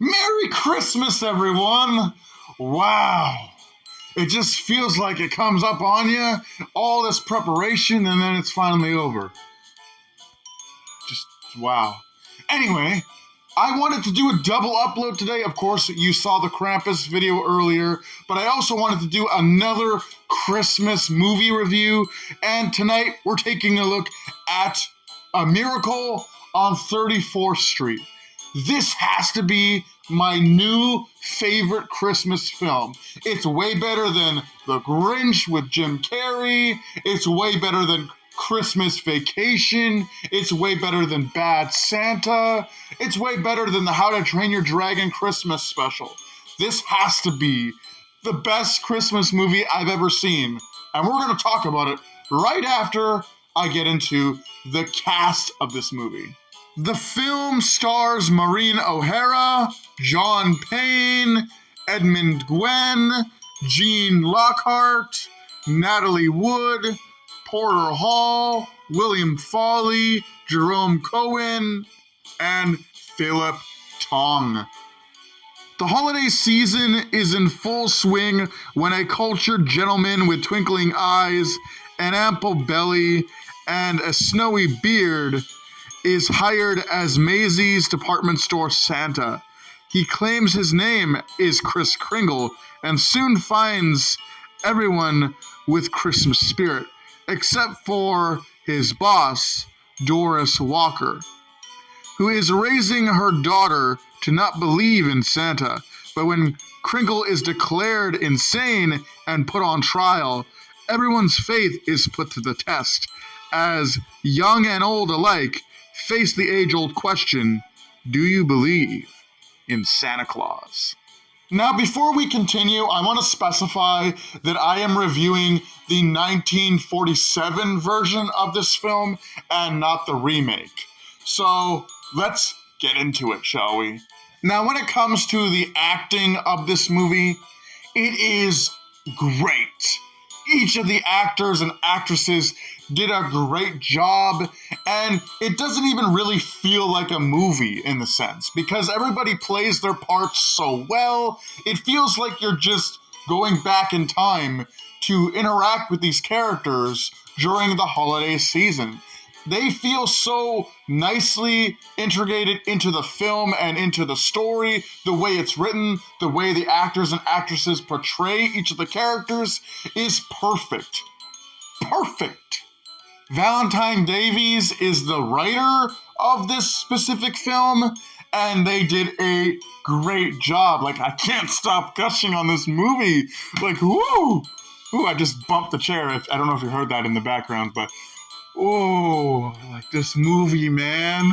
Merry Christmas, everyone! Wow. It just feels like it comes up on you, all this preparation, and then it's finally over. Just wow. Anyway, I wanted to do a double upload today. Of course, you saw the Krampus video earlier, but I also wanted to do another Christmas movie review, and tonight we're taking a look at A Miracle on 34th Street. This has to be my new favorite Christmas film. It's way better than The Grinch with Jim Carrey. It's way better than Christmas Vacation. It's way better than Bad Santa. It's way better than the How to Train Your Dragon Christmas special. This has to be the best Christmas movie I've ever seen. And we're going to talk about it right after I get into the cast of this movie. The film stars Maureen O'Hara, John Payne, Edmund Gwenn, Gene Lockhart, Natalie Wood, Porter Hall, William Fawley, Jerome Cohen, and Philip Tong. The holiday season is in full swing when a cultured gentleman with twinkling eyes, an ample belly, and a snowy beard is hired as Maisie's department store Santa. He claims his name is Kris Kringle and soon finds everyone with Christmas spirit, except for his boss, Doris Walker, who is raising her daughter to not believe in Santa. But when Kringle is declared insane and put on trial, everyone's faith is put to the test, as young and old alike face the age-old question, do you believe in Santa Claus? Now, before we continue, I want to specify that I am reviewing the 1947 version of this film and not the remake. So, let's get into it, shall we? Now, when it comes to the acting of this movie, it is great. Each of the actors and actresses did a great job, and it doesn't even really feel like a movie in the sense, because everybody plays their parts so well. It feels like you're just going back in time to interact with these characters during the holiday season. They feel so nicely integrated into the film and into the story, the way it's written, the way the actors and actresses portray each of the characters is perfect. Perfect. Valentine Davies is the writer of this specific film, and they did a great job. Like, I can't stop gushing on this movie. Like, woo! Ooh, I just bumped the chair. I don't know if you heard that in the background, but oh, like this movie, man.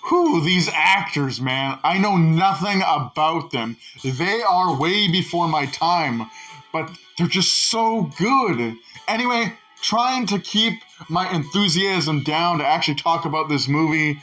Whew, these actors, man. I know nothing about them. They are way before my time, but they're just so good. Anyway, trying to keep my enthusiasm down to actually talk about this movie,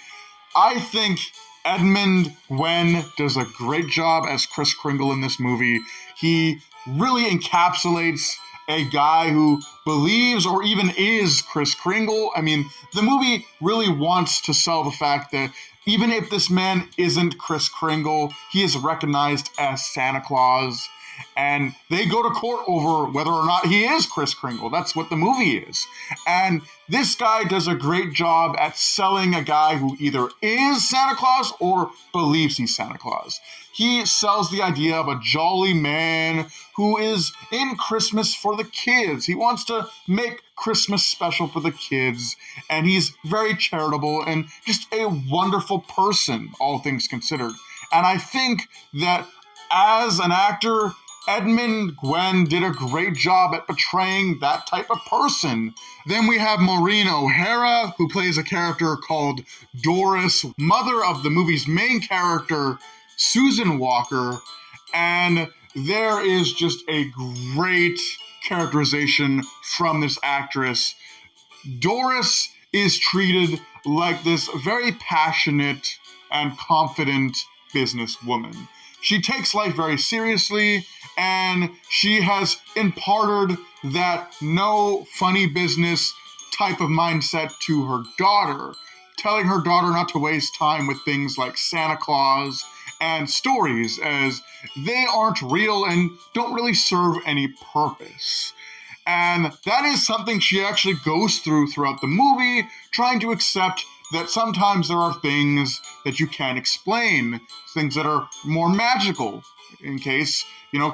I think Edmund Gwenn does a great job as Kris Kringle in this movie. He really encapsulates a guy who believes or even is Kris Kringle. I mean, the movie really wants to sell the fact that even if this man isn't Kris Kringle, he is recognized as Santa Claus. And they go to court over whether or not he is Kris Kringle. That's what the movie is. And this guy does a great job at selling a guy who either is Santa Claus or believes he's Santa Claus. He sells the idea of a jolly man who is in Christmas for the kids. He wants to make Christmas special for the kids, and he's very charitable and just a wonderful person, all things considered. And I think that as an actor, Edmund Gwenn did a great job at portraying that type of person. Then we have Maureen O'Hara, who plays a character called Doris, mother of the movie's main character, Susan Walker, and there is just a great characterization from this actress. Doris is treated like this very passionate and confident businesswoman. She takes life very seriously, and she has imparted that no funny business type of mindset to her daughter, telling her daughter not to waste time with things like Santa Claus and stories, as they aren't real and don't really serve any purpose. And that is something she actually goes through throughout the movie, trying to accept that sometimes there are things that you can't explain, things that are more magical, in case,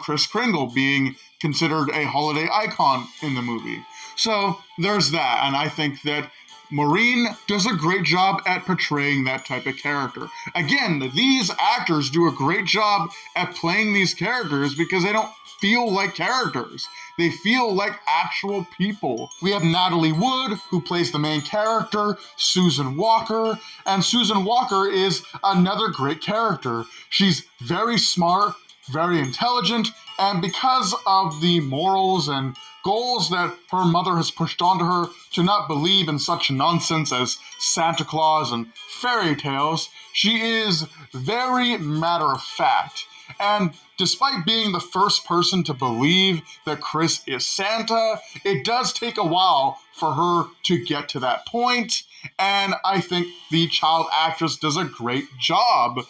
Kris Kringle being considered a holiday icon in the movie. So there's that, and I think that Maureen does a great job at portraying that type of character. Again, these actors do a great job at playing these characters because they don't feel like characters. They feel like actual people. We have Natalie Wood, who plays the main character, Susan Walker, and Susan Walker is another great character. She's very smart, very intelligent, and because of the morals and goals that her mother has pushed onto her to not believe in such nonsense as Santa Claus and fairy tales, she is very matter of fact. And despite being the first person to believe that Kris is Santa, it does take a while for her to get to that point, and I think the child actress does a great job.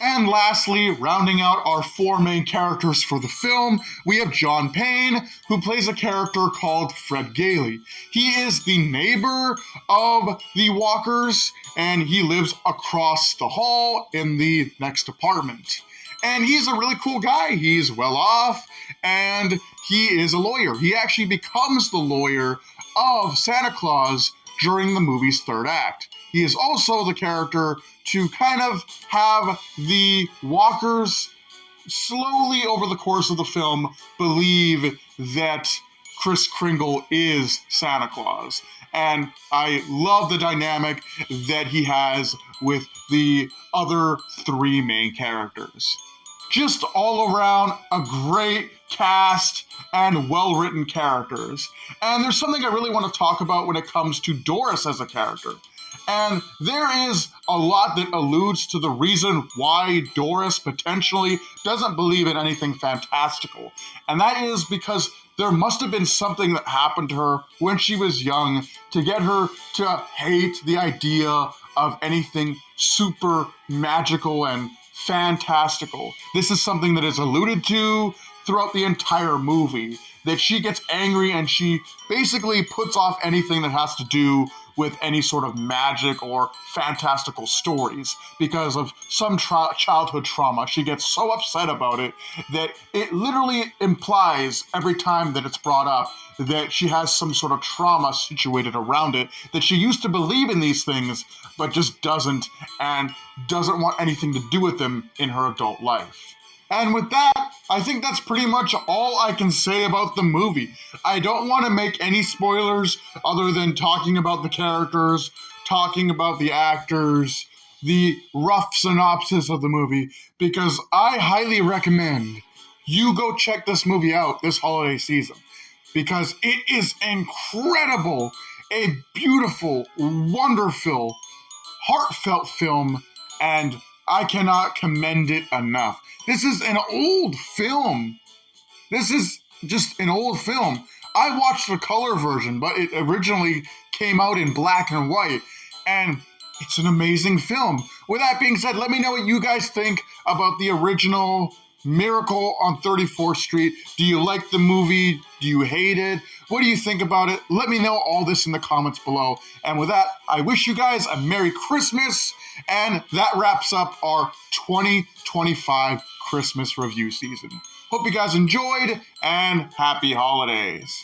And lastly, rounding out our four main characters for the film, we have John Payne, who plays a character called Fred Gailey. He is the neighbor of the Walkers, and he lives across the hall in the next apartment. And he's a really cool guy. He's well off, and he is a lawyer. He actually becomes the lawyer of Santa Claus during the movie's third act. He is also the character to kind of have the Walkers slowly over the course of the film believe that Kris Kringle is Santa Claus. And I love the dynamic that he has with the other three main characters. Just all around a great cast and well-written characters. And there's something I really want to talk about when it comes to Doris as a character. And there is a lot that alludes to the reason why Doris potentially doesn't believe in anything fantastical. And that is because there must have been something that happened to her when she was young to get her to hate the idea of anything super magical and fantastical. This is something that is alluded to throughout the entire movie, that she gets angry and she basically puts off anything that has to do with any sort of magic or fantastical stories because of some childhood trauma. She gets so upset about it that it literally implies every time that it's brought up that she has some sort of trauma situated around it, that she used to believe in these things but just doesn't, and doesn't want anything to do with them in her adult life. And with that, I think that's pretty much all I can say about the movie. I don't want to make any spoilers other than talking about the characters, talking about the actors, the rough synopsis of the movie, because I highly recommend you go check this movie out this holiday season, because it is incredible, a beautiful, wonderful, heartfelt film, and I cannot commend it enough. This is an old film. This is just an old film. I watched the color version, but it originally came out in black and white, and it's an amazing film. With that being said, let me know what you guys think about the original Miracle on 34th Street. Do you like the movie? Do you hate it? What do you think about it? Let me know all this in the comments below. And with that, I wish you guys a Merry Christmas, and that wraps up our 2025 Christmas review season. Hope you guys enjoyed, and happy holidays.